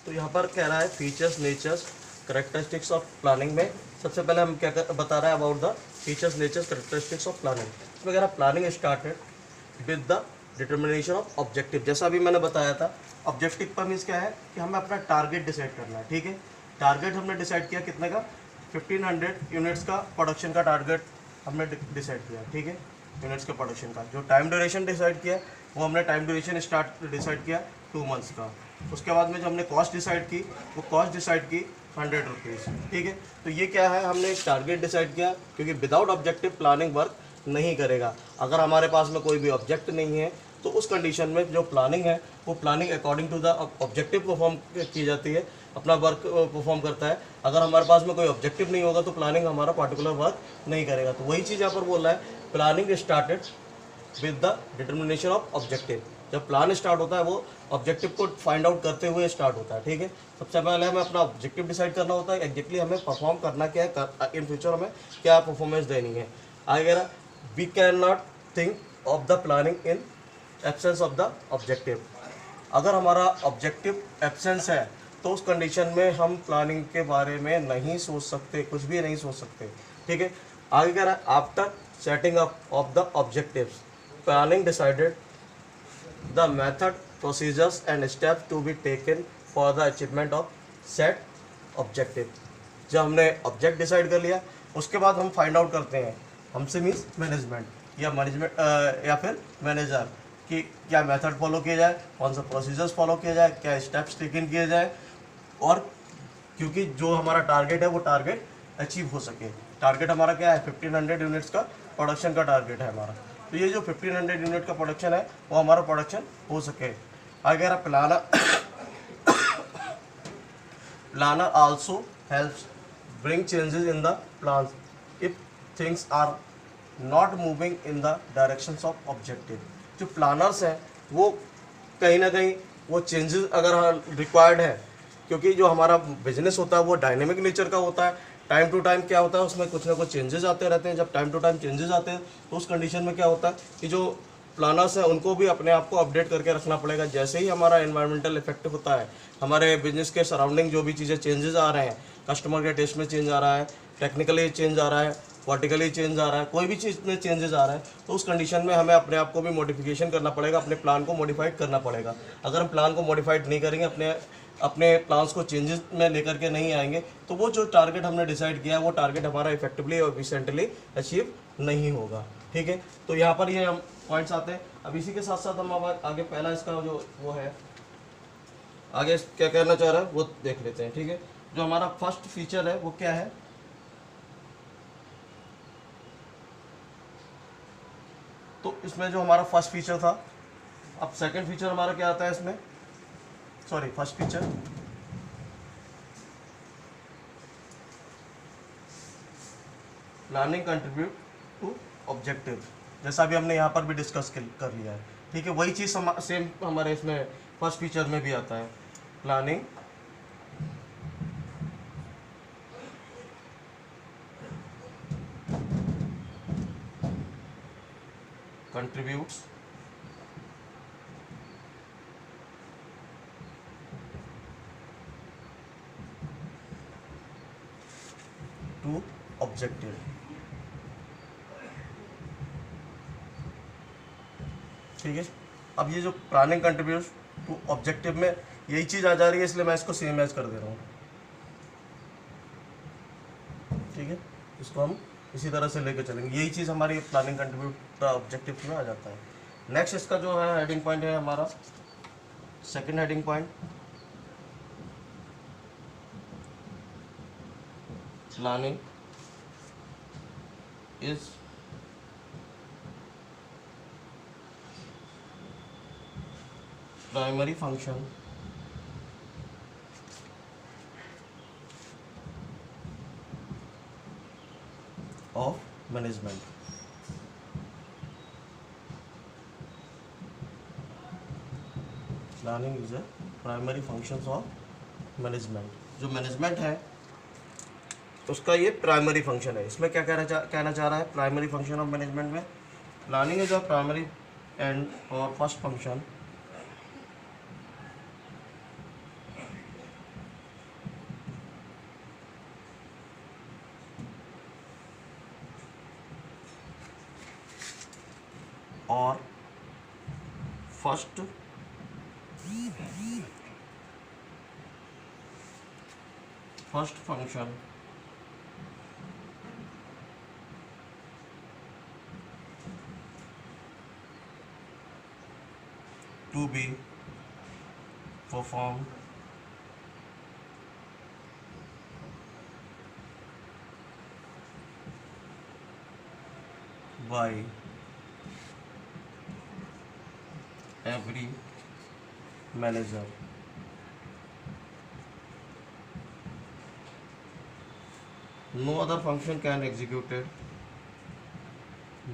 तो यहाँ पर कह रहा है features, natures, characteristics of planning में सबसे पहले हम क्या बता रहा है about the features, natures, characteristics of planning. इसमें कह रहा है planning started with the determination of objective. जैसा अभी मैंने बताया था, ऑब्जेक्टिव पर मीन्स क्या है कि हमें अपना टारगेट डिसाइड करना है। ठीक है, टारगेट हमने डिसाइड किया कितने का, 1500 यूनिट्स का प्रोडक्शन का टारगेट हमने डिसाइड किया। ठीक है, यूनिट्स के प्रोडक्शन का। जो टाइम ड्यूरेशन डिसाइड किया वो हमने टाइम ड्यूरेशन डिसाइड किया 2 मंथ्स का। उसके बाद में जो हमने कॉस्ट डिसाइड की वो कॉस्ट डिसाइड की 100 रुपीज़। ठीक है, तो ये क्या है, हमने एक टारगेट डिसाइड किया, क्योंकि विदाउट ऑब्जेक्टिव प्लानिंग वर्क नहीं करेगा। अगर हमारे पास में कोई भी ऑब्जेक्ट नहीं है तो उस कंडीशन में जो प्लानिंग है वो planning according to the objective perform की जाती है, अपना वर्क परफॉर्म करता है। अगर हमारे पास में कोई ऑब्जेक्टिव नहीं होगा तो प्लानिंग हमारा पार्टिकुलर वर्क नहीं करेगा। तो वही चीज़ यहाँ पर बोल रहा है, planning started with the determination of objective. जब प्लान स्टार्ट होता है वो ऑब्जेक्टिव को फाइंड आउट करते हुए स्टार्ट होता है। ठीक है, सबसे पहले हमें अपना ऑब्जेक्टिव डिसाइड करना होता है, एग्जैक्टली हमें परफॉर्म करना क्या है, इन फ्यूचर हमें क्या परफॉर्मेंस देनी है। आगे we can not think of the planning in absence of the objective. अगर हमारा ऑब्जेक्टिव एब्सेंस है तो उस कंडीशन में हम प्लानिंग के बारे में नहीं सोच सकते, कुछ भी नहीं सोच सकते। ठीक है, आगे कह रहा है after setting up of the objectives planning decided the method, procedures and steps to be taken for the achievement of set objective. जब हमने ऑब्जेक्ट डिसाइड कर लिया उसके बाद हम फाइंड आउट करते हैं, हमसे मीन्स मैनेजमेंट या फिर मैनेजर, कि क्या मेथड फॉलो किया जाए, कौन सा प्रोसीजर्स फॉलो किया जाए, क्या स्टेप्स टेकन किए जाए, और क्योंकि जो हमारा टारगेट है वो टारगेट अचीव हो सके। टारगेट हमारा क्या है, 1500 यूनिट्स का प्रोडक्शन का टारगेट है हमारा। तो ये जो 1500 यूनिट का प्रोडक्शन है वो हमारा प्रोडक्शन हो सके। अगर planner also helps bring changes in the plan if things are not moving in the directions of objective. जो प्लानर्स हैं वो कहीं ना कहीं वो चेंजेस अगर रिक्वायर्ड है, क्योंकि जो हमारा बिजनेस होता है वो डायनेमिक नेचर का होता है। टाइम टू टाइम क्या होता है, उसमें कुछ ना कुछ चेंजेस आते रहते हैं। जब टाइम टू टाइम चेंजेस आते हैं तो उस कंडीशन में क्या होता है कि जो प्लानर्स हैं उनको भी अपने आप को अपडेट करके रखना पड़ेगा। जैसे ही हमारा एनवायरमेंटल इफेक्ट होता है, हमारे बिजनेस के सराउंडिंग जो भी चीज़ें चेंजेस आ रहे हैं, कस्टमर के टेस्ट में चेंज आ रहा है, टेक्निकली चेंज आ रहा है, वर्टिकली चेंज आ रहा है, कोई भी चीज़ में चेंजेस आ रहा है, तो उस कंडीशन में हमें अपने आप को भी मॉडिफिकेशन करना पड़ेगा, अपने प्लान को मॉडिफाइड करना पड़ेगा। अगर हम प्लान को मॉडिफाइड नहीं करेंगे, अपने प्लान्स को चेंजेस में लेकर के नहीं आएंगे, तो वो जो टारगेट हमने डिसाइड किया है वो टारगेट हमारा इफेक्टिवली और एफिशिएंटली अचीव नहीं होगा। ठीक है, तो यहाँ पर ये हम पॉइंट्स आते हैं। अब इसी के साथ साथ हम अब आगे पहला इसका जो वो है, आगे क्या कहना चाह रहा है वो देख लेते हैं। ठीक है, जो हमारा फर्स्ट फीचर है वो क्या है, तो इसमें जो हमारा फर्स्ट फीचर था, अब सेकंड फीचर हमारा क्या आता है इसमें, sorry first feature planning contribute to objective, जैसा भी हमने यहाँ पर भी डिस्कस कर लिया है। ठीक है, वही चीज़ सेम हमारे इसमें फर्स्ट फीचर में भी आता है, प्लानिंग कंट्रीब्यूट्स टू ऑब्जेक्टिव। ठीक है, अब ये जो प्लानिंग कंट्रीब्यूट टू ऑब्जेक्टिव में यही चीज़ आ जा रही है, इसलिए मैं इसको सेम एज कर दे रहा हूँ। ठीक है, इसको हम इसी तरह से लेकर चलेंगे, यही चीज़ हमारी प्लानिंग कंट्रीब्यूट ऑब्जेक्टिव में आ जाता है। नेक्स्ट इसका जो है हेडिंग पॉइंट है हमारा second heading point, planning is primary function of management. Planning is a primary functions of management. जो मैनेजमेंट है उसका ये प्राइमरी फंक्शन है। इसमें क्या कहना चाह रहा है, प्राइमरी फंक्शन ऑफ मैनेजमेंट में planning is a primary and और फर्स्ट फंक्शन और first function to be performed by every manager. No other function can execute it.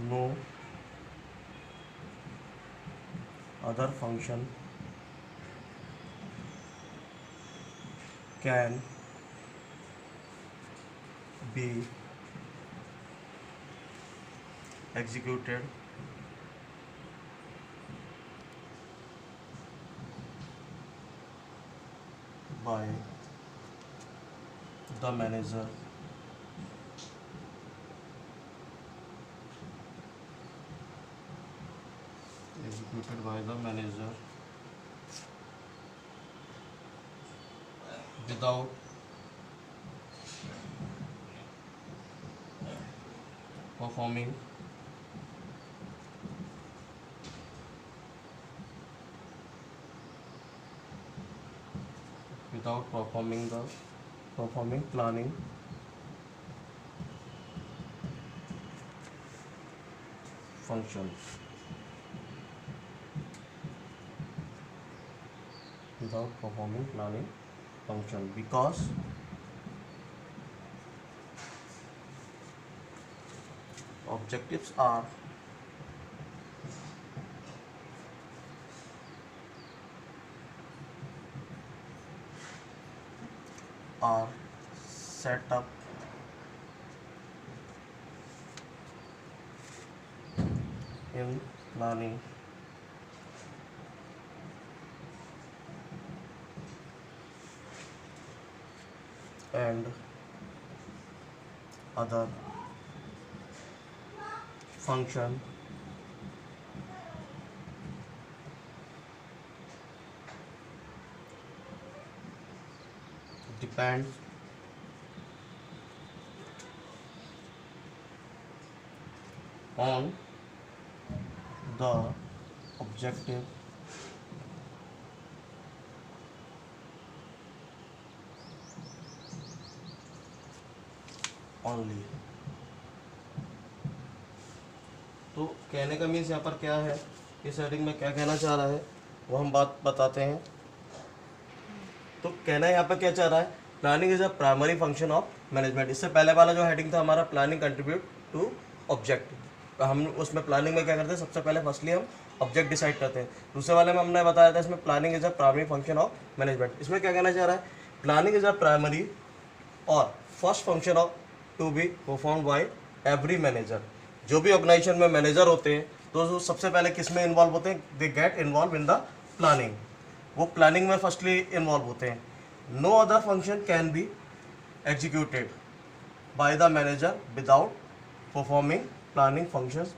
No other function can be executed by the manager without performing performing planning functions. Without performing planning function, because objectives are set up in planning and other function depends on the objective only. तो कहने का means यहाँ पर क्या है, इस heading में क्या कहना चाह रहा है वो हम बात बताते हैं। तो कहना यहाँ पर क्या चाह रहा है, planning is a primary function of management. इससे पहले वाला जो हेडिंग था हमारा प्लानिंग कंट्रीब्यूट टू ऑब्जेक्ट, हम उसमें प्लानिंग में क्या करते हैं, सबसे पहले फर्स्टली हम ऑब्जेक्ट डिसाइड करते हैं। दूसरे वाले में हमने बताया था इसमें planning is a primary function of management. इसमें क्या कहना चाह रहा है, प्लानिंग इज अ प्राइमरी और first function of to be perform by every manager. जो भी ऑर्गेनाइजेशन में मैनेजर होते हैं तो सबसे पहले किस में इन्वॉल्व होते हैं, they get involve in the planning, वो प्लानिंग में फर्स्टली इन्वॉल्व होते हैं। No other function can be executed by the manager without performing planning functions.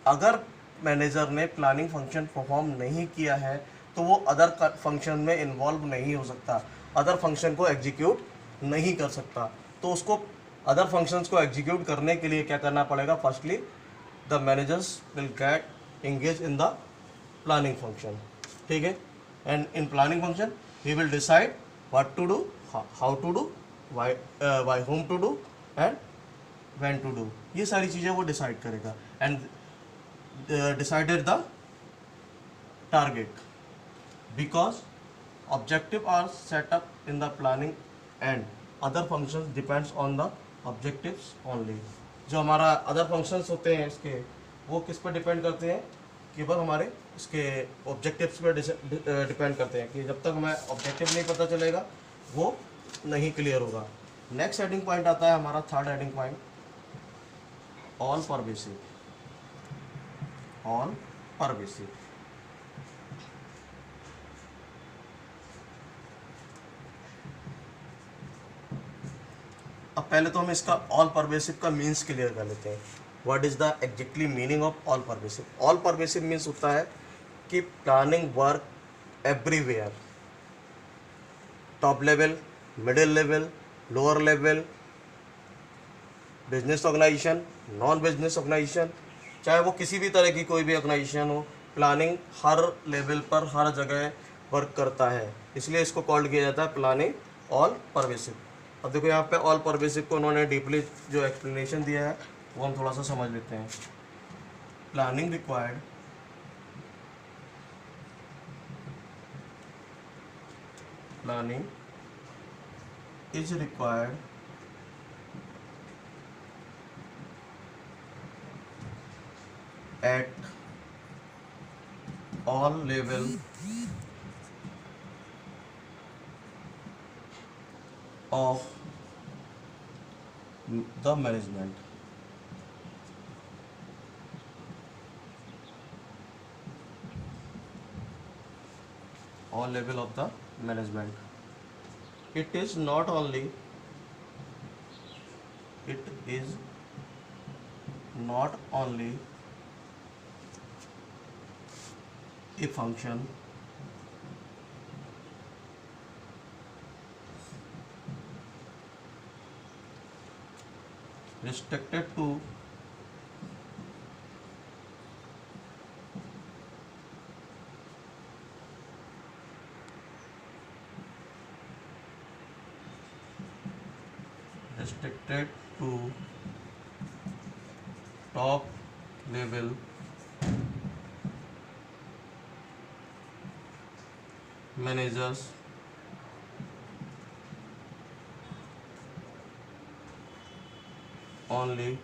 अगर मैनेजर ने प्लानिंग फंक्शन परफॉर्म नहीं किया है तो वो अदर फंक्शन में इन्वॉल्व नहीं हो सकता, अदर फंक्शन को एग्जीक्यूट नहीं कर सकता। तो उसको अदर फंक्शंस को एग्जीक्यूट करने के लिए क्या करना पड़ेगा, firstly the managers will get engage in the planning function, ठीक है। And in planning function he will decide what to do, how to do, by home to do and when to do, ये सारी चीज़ें वो decide करेगा। And decided the target because objective are set up in the planning and other functions depends on the objectives only। जो हमारा other functions होते हैं इसके वो किस पर डिपेंड करते हैं, केवल हमारे इसके ऑब्जेक्टिव्स पर डिपेंड करते हैं कि जब तक हमें ऑब्जेक्टिव नहीं पता चलेगा वो नहीं क्लियर होगा। नेक्स्ट हेडिंग पॉइंट आता है हमारा third heading point, all pervasive. All pervasive अब पहले तो हम इसका ऑल परवेसिव का मीन्स क्लियर कर लेते हैं। What is the exactly meaning of all pervasive? All pervasive means होता है कि planning work everywhere, top level, middle level, lower level, business organisation, non business organisation, चाहे वो किसी भी तरह की कोई भी ऑर्गेनाइजेशन हो, प्लानिंग हर लेवल पर हर जगह वर्क करता है, इसलिए इसको कॉल्ड किया जाता है प्लानिंग ऑल परवेसिव। अब देखो यहाँ पे ऑल परवेसिव को उन्होंने डीपली जो एक्सप्लेनेशन दिया है वो हम थोड़ा सा समझ लेते हैं। Planning required planning is required at all level of the management. All level of the management. It is not only a function restricted to top level managers only,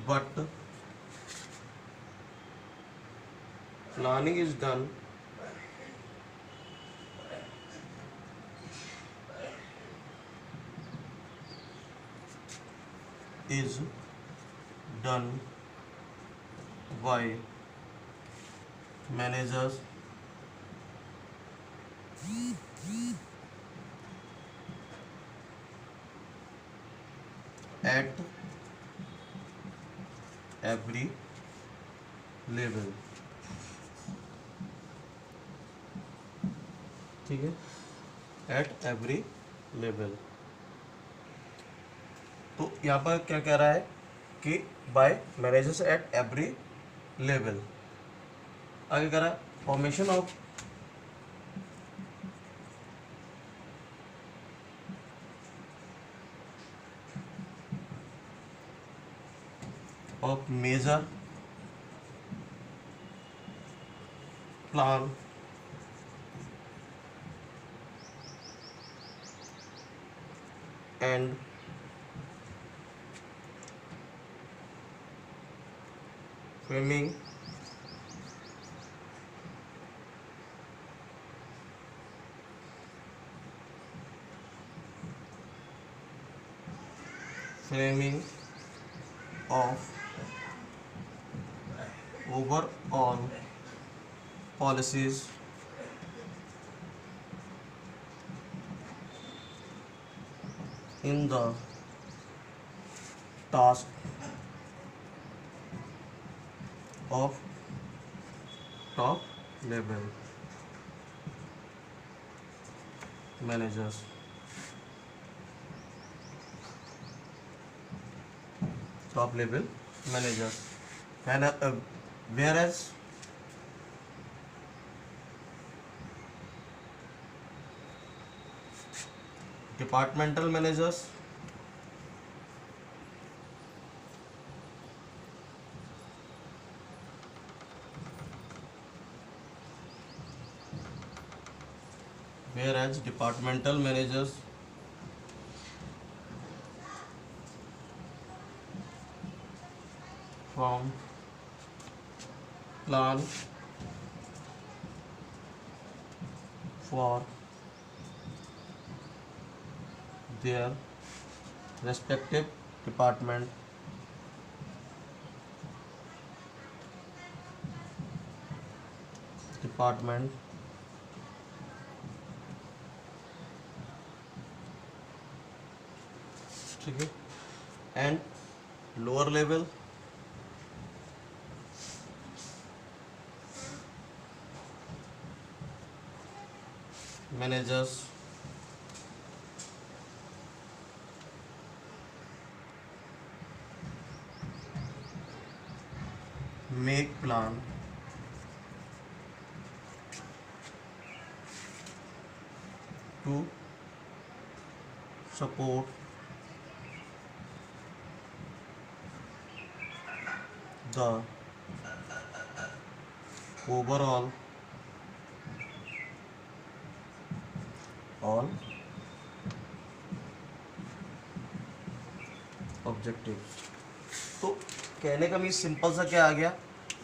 but planning is done by managers at every level। ठीक है, eight every level. तो यहाँ पर क्या कह रहा है कि by managers at every level. आगे कह रहा है formation of major plan and framing of overall policies in the task of top level managers। top level managers, whereas departmental managers from plan for their respective department ठीक है, and lower level, managers, make plan to support the overall objective. तो कहने का mean simple सा क्या आ गया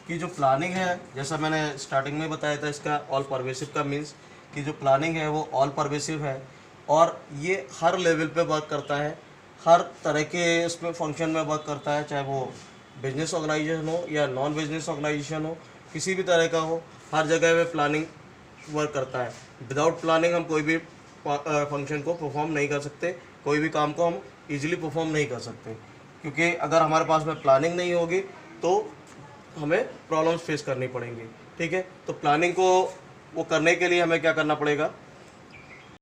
कि जो प्लानिंग है, जैसा मैंने स्टार्टिंग में बताया था, इसका ऑल परवेसिव का मीन्स कि जो प्लानिंग है वो ऑल परवेसिव है और ये हर लेवल पे वर्क करता है, हर तरह के इसमें फंक्शन में वर्क करता है, चाहे वो बिजनेस ऑर्गेनाइजेशन हो या नॉन बिजनेस ऑर्गेनाइजेशन हो, किसी भी तरह का हो, हर जगह में प्लानिंग वर्क करता है। विदाउट प्लानिंग हम कोई भी फंक्शन को परफॉर्म नहीं कर सकते, कोई भी काम को हम इजीली परफॉर्म नहीं कर सकते, क्योंकि अगर हमारे पास में प्लानिंग नहीं होगी तो हमें प्रॉब्लम्स फेस करनी पड़ेंगी। ठीक है, तो प्लानिंग को वो करने के लिए हमें क्या करना पड़ेगा,